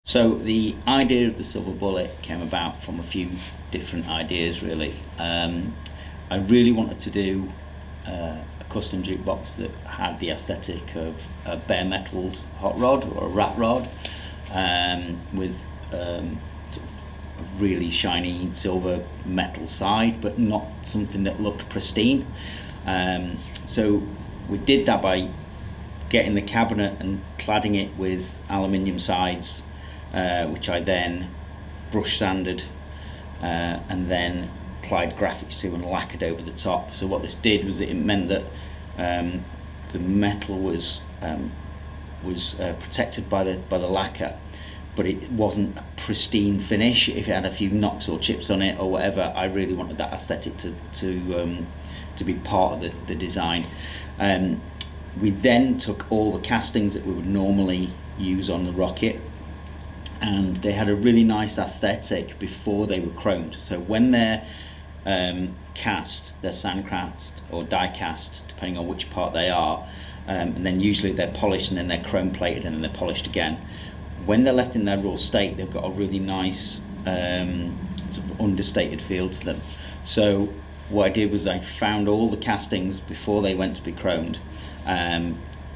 So the idea of the silver bullet came about from a few different ideas really. I really wanted to do a custom jukebox that had the aesthetic of a bare metalled hot rod or a rat rod, with sort of a really shiny silver metal side, but not something that looked pristine. So we did that by getting the cabinet and cladding it with aluminium sides, which I then brush sanded and then applied graphics to and lacquered over the top. So what this did was it meant that the metal was protected by the lacquer, but it wasn't a pristine finish. If it had a few knocks or chips on it or whatever, I really wanted that aesthetic to be part of the design. We then took all the castings that we would normally use on the rocket, and they had a really nice aesthetic before they were chromed. So when they're cast, they're sandcast or die cast, depending on which part they are, and then usually they're polished and then they're chrome plated and then they're polished again. When they're left in their raw state, they've got a really nice sort of understated feel to them. So what I did was I found all the castings before they went to be chromed,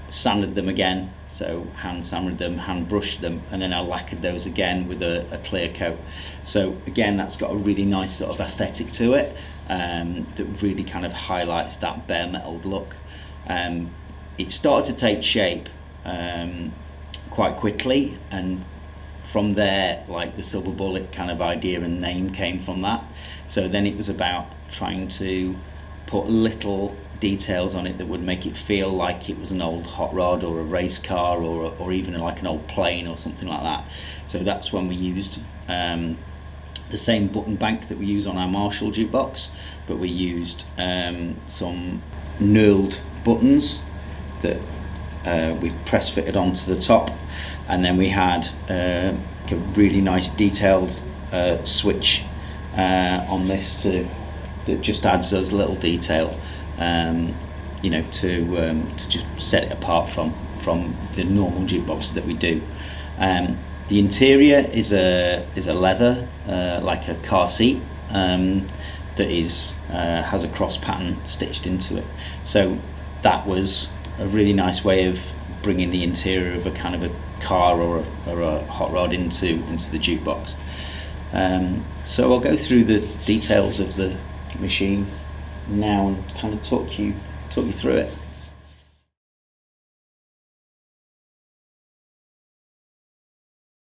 sanded them again, so hand sanded them, hand brushed them, and then I lacquered those again with a clear coat. So again, that's got a really nice sort of aesthetic to it, that really kind of highlights that bare metal look. It started to take shape quite quickly, and from there, like, the silver bullet kind of idea and name came from that. So then it was about trying to put little details on it that would make it feel like it was an old hot rod or a race car or even like an old plane or something like that. So that's when we used the same button bank that we use on our Marshall jukebox, but we used some knurled buttons that we press fitted onto the top, and then we had a really nice detailed switch on this that just adds those little detail, to just set it apart from the normal jukeboxes that we do. The interior is a leather, like a car seat, that has a cross pattern stitched into it. So that was a really nice way of bringing the interior of a kind of a car or a hot rod into the jukebox. So I'll go through the details of the machine now and kind of talk you through it.